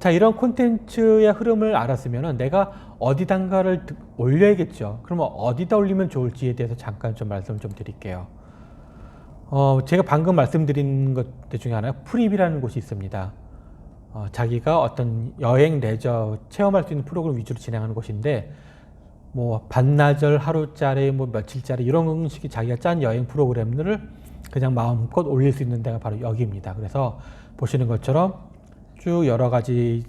자, 이런 콘텐츠의 흐름을 알았으면 내가 어디단가를 올려야겠죠. 그러면 어디다 올리면 좋을지에 대해서 잠깐 좀 말씀을 좀 드릴게요. 제가 방금 말씀드린 것들 중에 하나 프립이라는 곳이 있습니다. 자기가 어떤 여행, 레저, 체험할 수 있는 프로그램 위주로 진행하는 곳인데, 뭐 반나절, 하루짜리, 뭐 며칠짜리 이런 식의 자기가 짠 여행 프로그램들을 그냥 마음껏 올릴 수 있는 데가 바로 여기입니다. 그래서 보시는 것처럼 쭉 여러 가지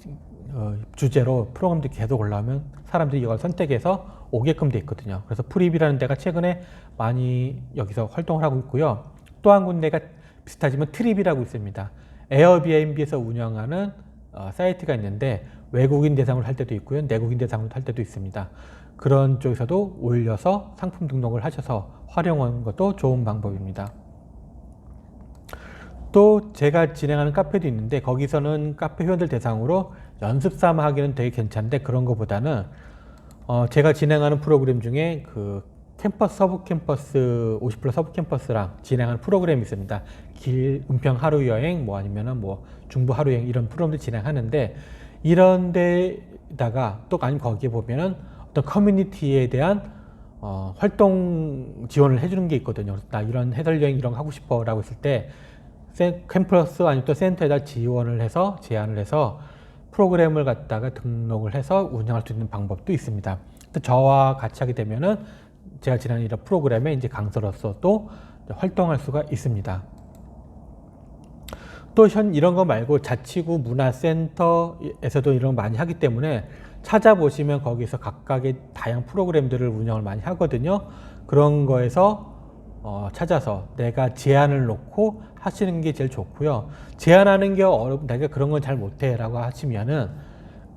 주제로 프로그램들이 계속 올라오면 사람들이 이걸 선택해서 오게끔 돼 있거든요. 그래서 프립이라는 데가 최근에 많이 여기서 활동을 하고 있고요. 또 한 군데가 비슷하지만 트립이라고 있습니다. 에어비앤비에서 운영하는 사이트가 있는데 외국인 대상으로 할 때도 있고요. 내국인 대상으로 할 때도 있습니다. 그런 쪽에서도 올려서 상품 등록을 하셔서 활용하는 것도 좋은 방법입니다. 또 제가 진행하는 카페도 있는데 거기서는 카페 회원들 대상으로 연습 삼아 하기는 되게 괜찮은데 그런 것보다는 제가 진행하는 프로그램 중에 그 캠퍼스 서브 캠퍼스 50+ 서브 캠퍼스랑 진행하는 프로그램이 있습니다. 길 은평 하루 여행 뭐 아니면은 뭐 중부 하루 여행 이런 프로그램들 진행하는데 이런 데다가 또 아니면 거기에 보면은 어떤 커뮤니티에 대한 활동 지원을 해주는 게 있거든요. 나 이런 해설 여행 이런 거 하고 싶어 라고 했을 때 캠퍼스 아니면 또 센터에다 지원을 해서 제안을 해서 프로그램을 갖다가 등록을 해서 운영할 수 있는 방법도 있습니다. 또 저와 같이 하게 되면은 제가 진행하는 이런 프로그램에 이제 강사로서 또 활동할 수가 있습니다. 또 이런 거 말고 자치구 문화센터에서도 이런 거 많이 하기 때문에 찾아보시면 거기서 각각의 다양한 프로그램들을 운영을 많이 하거든요. 그런 거에서 찾아서 내가 제안을 놓고 하시는 게 제일 좋고요. 제안하는 게 내가 그런 건 잘 못해 라고 하시면은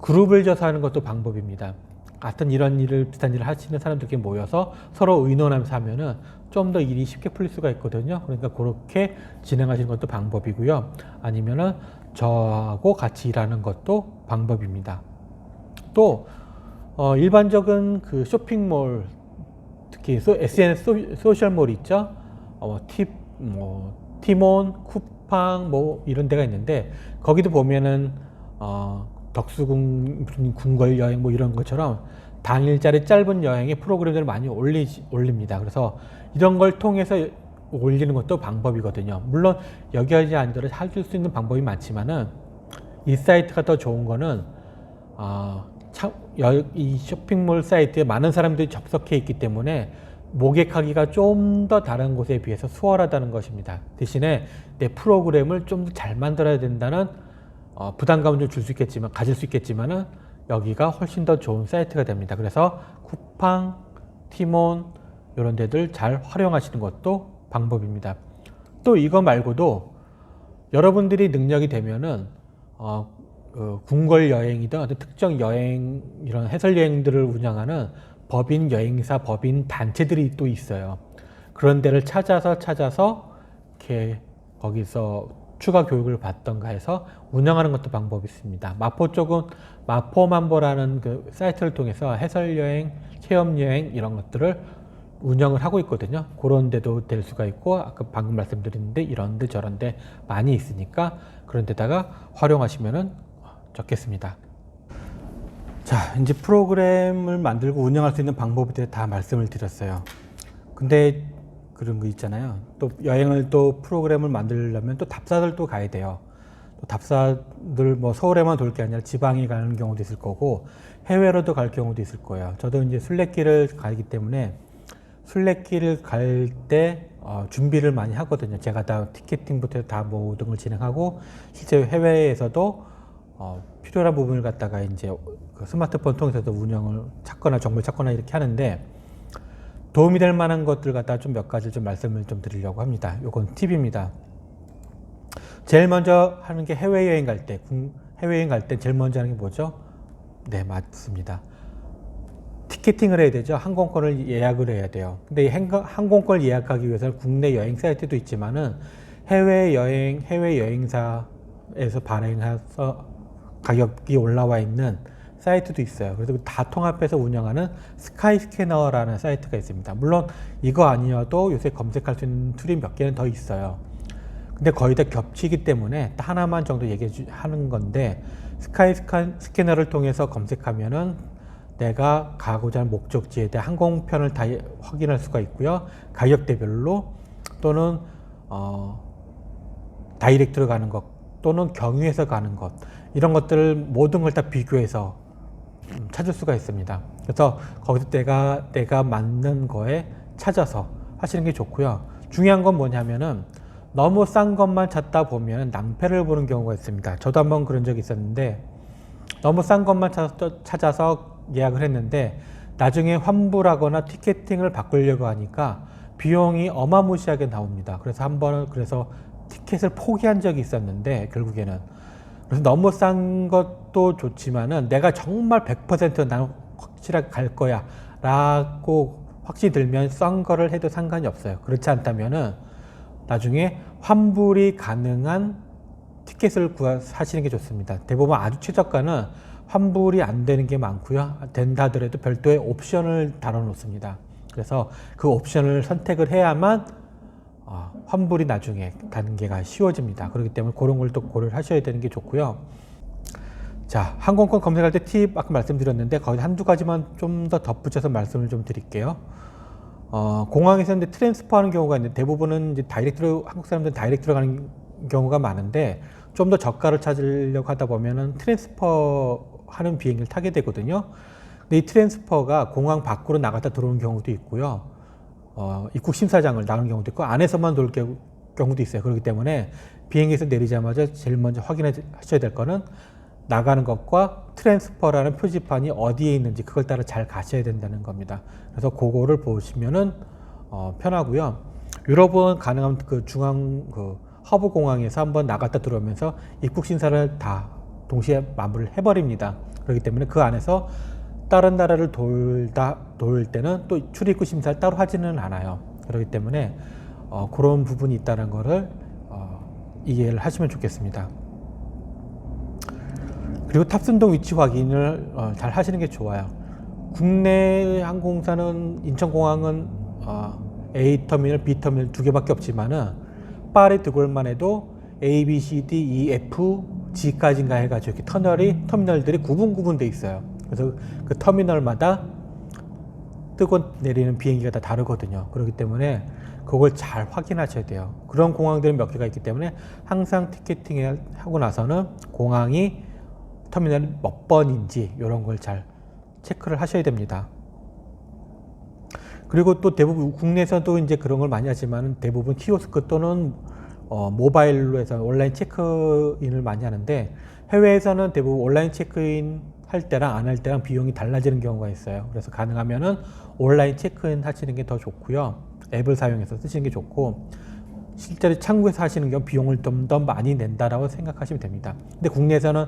그룹을 져서 하는 것도 방법입니다. 같은 이런 일을 비슷한 일을 하시는 사람들끼리 모여서 서로 의논하면서 하면은 좀 더 일이 쉽게 풀릴 수가 있거든요. 그러니까 그렇게 진행하시는 것도 방법이고요. 아니면은 저하고 같이 일하는 것도 방법입니다. 또 일반적인 그 쇼핑몰 특히 SNS 소셜몰 있죠. 티몬, 쿠팡 뭐 이런 데가 있는데 거기도 보면은 덕수궁 궁궐 여행 뭐 이런 것처럼 당일짜리 짧은 여행의 프로그램들을 많이 올립니다. 그래서 이런 걸 통해서 올리는 것도 방법이거든요. 물론 여기 하지 않더라도 할 수 있는 방법이 많지만은 이 사이트가 더 좋은 거는 이 쇼핑몰 사이트에 많은 사람들이 접속해 있기 때문에 모객하기가 좀 더 다른 곳에 비해서 수월하다는 것입니다. 대신에 내 프로그램을 좀 더 잘 만들어야 된다는 부담감은 좀 줄 수 있겠지만 가질 수 있겠지만은 여기가 훨씬 더 좋은 사이트가 됩니다. 그래서 쿠팡, 티몬 이런 데들 잘 활용하시는 것도 방법입니다. 또 이거 말고도 여러분들이 능력이 되면은 궁궐 여행이든 어떤 특정 여행 이런 해설 여행들을 운영하는 법인 여행사, 법인 단체들이 또 있어요. 그런 데를 찾아서 이렇게 거기서 추가 교육을 받던가 해서 운영하는 것도 방법이 있습니다. 마포 쪽은 마포만보라는 그 사이트를 통해서 해설 여행, 체험 여행 이런 것들을 운영을 하고 있거든요. 그런 데도 될 수가 있고 아까 방금 말씀드렸는데 이런데 저런데 많이 있으니까 그런 데다가 활용하시면은 좋겠습니다. 자, 이제 프로그램을 만들고 운영할 수 있는 방법에 대해 다 말씀을 드렸어요. 근데 그런 거 있잖아요. 또 여행을 또 프로그램을 만들려면 또 답사들도 가야 돼요. 또 답사들 뭐 서울에만 돌 게 아니라 지방에 가는 경우도 있을 거고 해외로도 갈 경우도 있을 거예요. 저도 이제 순례길을 가기 때문에 순례길을 갈 때 준비를 많이 하거든요. 제가 다 티켓팅부터 다 모든 걸 진행하고 실제 해외에서도 필요한 부분을 갖다가 이제 그 스마트폰 통해서도 운영을 찾거나 정보를 찾거나 이렇게 하는데 도움이 될 만한 것들 갖다가 좀 몇 가지 좀 말씀을 좀 드리려고 합니다. 요건 팁입니다. 제일 먼저 하는 게 해외여행 갈 때, 해외여행 갈 때 제일 먼저 하는 게 뭐죠? 네, 맞습니다. 티켓팅을 해야 되죠. 항공권을 예약을 해야 돼요. 근데 항공권을 예약하기 위해서는 국내 여행 사이트도 있지만은 해외여행사에서 발행해서 가격이 올라와 있는 사이트도 있어요. 그래서 다 통합해서 운영하는 스카이스캐너라는 사이트가 있습니다. 물론 이거 아니어도 요새 검색할 수 있는 툴이 몇 개는 더 있어요. 근데 거의 다 겹치기 때문에 하나만 정도 하는 건데 스카이 스캐너를 통해서 검색하면은 내가 가고자 하는 목적지에 대한 항공편을 다 확인할 수가 있고요. 가격대별로 또는 다이렉트로 가는 것 또는 경유해서 가는 것, 이런 것들을 모든 걸 다 비교해서 찾을 수가 있습니다. 그래서 거기서 내가 맞는 거에 찾아서 하시는 게 좋고요. 중요한 건 뭐냐면은 너무 싼 것만 찾다 보면 낭패를 보는 경우가 있습니다. 저도 한번 그런 적이 있었는데, 너무 싼 것만 찾아서 예약을 했는데 나중에 환불하거나 티켓팅을 바꾸려고 하니까 비용이 어마무시하게 나옵니다. 그래서 한번 티켓을 포기한 적이 있었는데, 결국에는 그래서 너무 싼 것도 좋지만은 내가 정말 100% 나는 확실하게 갈 거야 라고 확신이 들면 싼 거를 해도 상관이 없어요. 그렇지 않다면은 나중에 환불이 가능한 티켓을 사시는 게 좋습니다. 대부분 아주 최저가는 환불이 안 되는 게 많고요. 된다 하더라도 별도의 옵션을 달아 놓습니다. 그래서 그 옵션을 선택을 해야만 환불이 나중에 단계가 쉬워집니다. 그렇기 때문에 그런 걸 또 고려를 하셔야 되는 게 좋고요. 자, 항공권 검색할 때 팁 아까 말씀드렸는데 거기 한두 가지만 좀 더 덧붙여서 말씀을 좀 드릴게요. 공항에서 이제 트랜스퍼 하는 경우가 있는데, 대부분은 이제 한국 사람들은 다이렉트로 가는 경우가 많은데, 좀 더 저가를 찾으려고 하다 보면은 트랜스퍼 하는 비행기를 타게 되거든요. 근데 이 트랜스퍼가 공항 밖으로 나갔다 들어오는 경우도 있고요. 입국 심사장을 나가는 경우도 있고, 안에서만 돌 경우도 있어요. 그렇기 때문에 비행기에서 내리자마자 제일 먼저 확인하셔야 될 거는 나가는 것과 트랜스퍼라는 표지판이 어디에 있는지 그걸 따라 잘 가셔야 된다는 겁니다. 그래서 그거를 보시면은 편하고요. 유럽은 가능하면 그 중앙 허브 공항에서 한번 나갔다 들어오면서 입국 심사를 다 동시에 마무리를 해버립니다. 그렇기 때문에 그 안에서 다른 나라를 돌 때는 또 출입국 심사를 따로 하지는 않아요. 그렇기 때문에 그런 부분이 있다는 거를 이해를 하시면 좋겠습니다. 그리고 탑승동 위치 확인을 잘 하시는 게 좋아요. 국내 항공사는 인천공항은 A 터미널, B 터미널 두 개밖에 없지만은 파리 드골만 해도 A, B, C, D, E, F, G까지인가 해가지고 이렇게 터미널들이 구분돼 있어요. 그래서 그 터미널마다 뜨고 내리는 비행기가 다 다르거든요. 그렇기 때문에 그걸 잘 확인하셔야 돼요. 그런 공항들은 몇 개가 있기 때문에 항상 티켓팅 하고 나서는 공항이 터미널 몇 번인지 이런 걸 잘 체크를 하셔야 됩니다. 그리고 또 대부분 국내에서도 이제 그런 걸 많이 하지만 대부분 키오스크 또는 모바일로 해서 온라인 체크인을 많이 하는데, 해외에서는 대부분 온라인 체크인 할 때랑 안 할 때랑 비용이 달라지는 경우가 있어요. 그래서 가능하면은 온라인 체크인 하시는 게 더 좋고요. 앱을 사용해서 쓰시는 게 좋고, 실제로 창구에서 하시는 경우 비용을 좀 더 많이 낸다라고 생각하시면 됩니다. 근데 국내에서는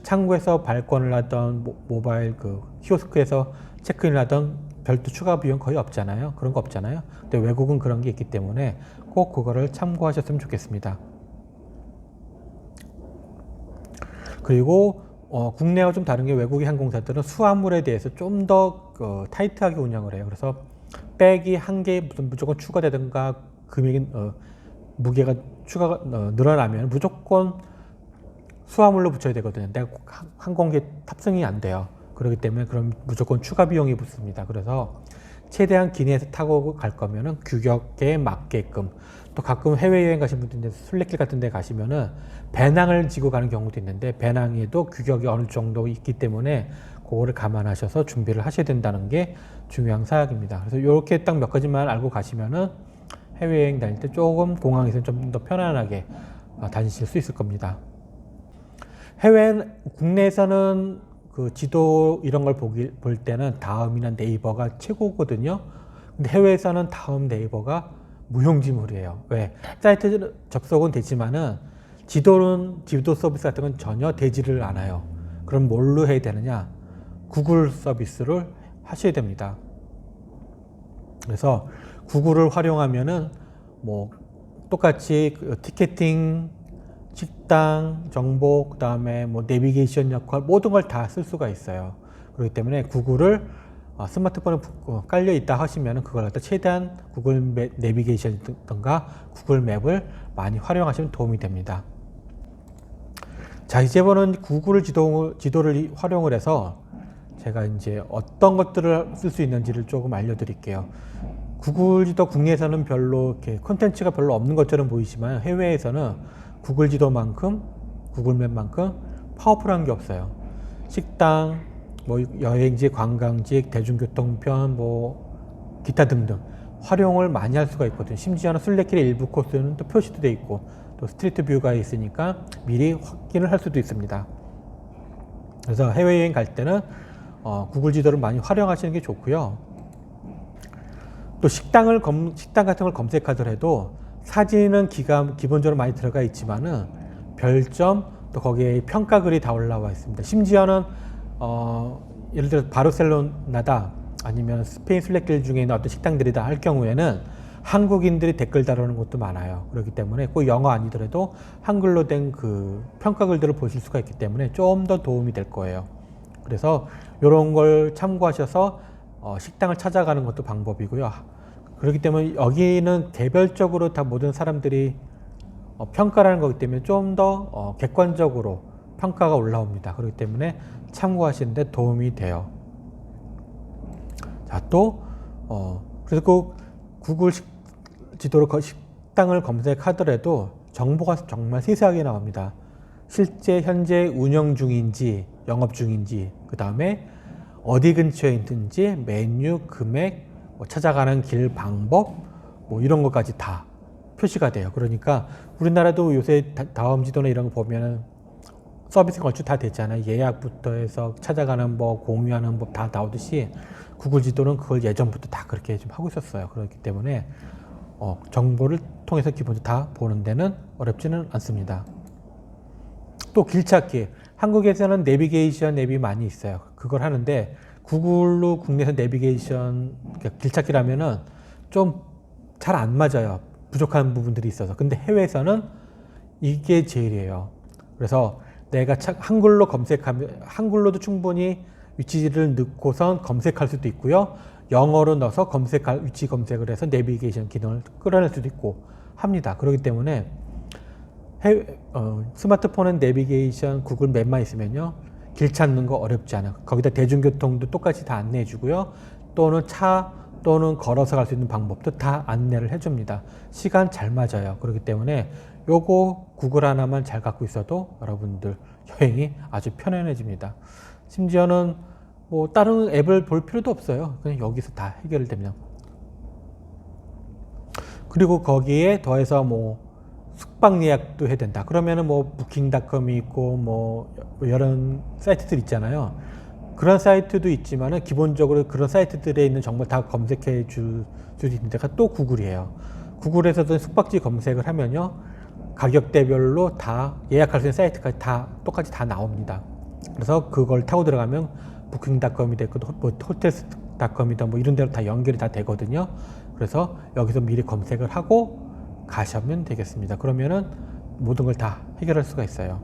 창구에서 발권을 하던 모바일 키오스크에서 체크인을 하던 별도 추가 비용 거의 없잖아요. 그런 거 없잖아요. 근데 외국은 그런 게 있기 때문에 꼭 그거를 참고하셨으면 좋겠습니다. 그리고 국내와 좀 다른 게, 외국의 항공사들은 수화물에 대해서 좀 더 타이트하게 운영을 해요. 그래서 백이 한 개 무조건 추가되든가 금액이 무게가 늘어나면 무조건 수화물로 붙여야 되거든요. 내가 항공기에 탑승이 안 돼요. 그렇기 때문에 그럼 무조건 추가 비용이 붙습니다. 그래서 최대한 기내에서 타고 갈 거면은 규격에 맞게끔, 또 가끔 해외여행 가신 분들 이제 순례길 같은 데 가시면은 배낭을 지고 가는 경우도 있는데, 배낭에도 규격이 어느 정도 있기 때문에 그거를 감안하셔서 준비를 하셔야 된다는 게 중요한 사항입니다. 그래서 이렇게 딱 몇 가지만 알고 가시면은 해외여행 다닐 때 조금 공항에서 좀 더 편안하게 다니실 수 있을 겁니다. 국내에서는 그 지도 이런 걸 볼 때는 다음이나 네이버가 최고거든요. 근데 해외에서는 다음, 네이버가 무용지물이에요. 왜? 사이트 접속은 되지만은 지도 서비스 같은 건 전혀 되지를 않아요. 그럼 뭘로 해야 되느냐? 구글 서비스를 하셔야 됩니다. 그래서 구글을 활용하면은 똑같이 티켓팅, 식당 정보, 그 다음에 내비게이션 역할, 모든 걸 다 쓸 수가 있어요. 그렇기 때문에 구글을 스마트폰에 깔려 있다 하시면 그걸 갖다 최대한 구글 내비게이션이든가 구글 맵을 많이 활용하시면 도움이 됩니다. 자, 이제부터는 구글 지도를 활용을 해서 제가 이제 어떤 것들을 쓸 수 있는지를 조금 알려드릴게요. 구글 지도 국내에서는 별로 이렇게 콘텐츠가 별로 없는 것처럼 보이지만 해외에서는 구글 지도만큼, 구글맵만큼 파워풀한 게 없어요. 식당, 뭐 여행지, 관광지, 대중교통편, 뭐 기타 등등 활용을 많이 할 수가 있거든요. 심지어는 순례길의 일부 코스는 또 표시도 돼 있고 또 스트리트 뷰가 있으니까 미리 확인을 할 수도 있습니다. 그래서 해외여행 갈 때는 구글 지도를 많이 활용하시는 게 좋고요. 또 식당 같은 걸 검색하더라도 사진은 기본적으로 많이 들어가 있지만은 별점 또 거기에 평가글이 다 올라와 있습니다. 심지어는 예를 들어 바르셀로나다 아니면 스페인 순례길 중에 있는 어떤 식당들이다 할 경우에는 한국인들이 댓글 다루는 것도 많아요. 그렇기 때문에 꼭 영어 아니더라도 한글로 된 그 평가글들을 보실 수가 있기 때문에 좀 더 도움이 될 거예요. 그래서 이런 걸 참고하셔서 식당을 찾아가는 것도 방법이고요. 그렇기 때문에 여기는 개별적으로 다 모든 사람들이 평가라는 거기 때문에 좀 더 객관적으로 평가가 올라옵니다. 그렇기 때문에 참고하시는데 도움이 돼요. 자, 또 그래서 꼭 구글 지도로 식당을 검색하더라도 정보가 정말 세세하게 나옵니다. 실제 현재 운영 중인지 영업 중인지, 그 다음에 어디 근처에 있는지, 메뉴, 금액, 뭐 찾아가는 길 방법, 뭐 이런 것까지 다 표시가 돼요. 그러니까 우리나라도 요새 다음 지도나 이런 거 보면은 서비스가 얼추 다 됐잖아요. 예약부터 해서 찾아가는 법, 공유하는 법 다 나오듯이 구글 지도는 그걸 예전부터 다 그렇게 좀 하고 있었어요. 그렇기 때문에 정보를 통해서 기본적으로 다 보는 데는 어렵지는 않습니다. 또 길찾기. 한국에서는 내비게이션 앱이 많이 있어요. 그걸 하는데 구글로 국내에서 내비게이션 그러니까 길찾기라면은 좀 잘 안 맞아요. 부족한 부분들이 있어서. 근데 해외에서는 이게 제일이에요. 그래서 내가 한글로 검색하면 한글로도 충분히 위치를 넣고선 검색할 수도 있고요. 영어로 넣어서 위치 검색을 해서 내비게이션 기능을 끌어낼 수도 있고 합니다. 그렇기 때문에 스마트폰은 내비게이션 구글 맵만 있으면요. 길 찾는 거 어렵지 않아요. 거기다 대중교통도 똑같이 다 안내해 주고요. 또는 차 또는 걸어서 갈 수 있는 방법도 다 안내를 해줍니다. 시간 잘 맞아요. 그렇기 때문에 요거 구글 하나만 잘 갖고 있어도 여러분들 여행이 아주 편안해집니다. 심지어는 뭐 다른 앱을 볼 필요도 없어요. 그냥 여기서 다 해결됩니다. 그리고 거기에 더해서 뭐 숙박 예약도 해야 된다. 그러면은 뭐 부킹닷컴이 있고 뭐 여러 사이트들 있잖아요. 그런 사이트도 있지만은 기본적으로 그런 사이트들에 있는 정보 다 검색해 줄 수 있는 데가 또 구글이에요. 구글에서도 숙박지 검색을 하면요. 가격대별로 다 예약할 수 있는 사이트까지 다 똑같이 다 나옵니다. 그래서 그걸 타고 들어가면 부킹닷컴이 됐고 호텔닷컴이다 뭐 이런 데로 다 연결이 다 되거든요. 그래서 여기서 미리 검색을 하고 가시면 되겠습니다. 그러면은 모든 걸 다 해결할 수가 있어요.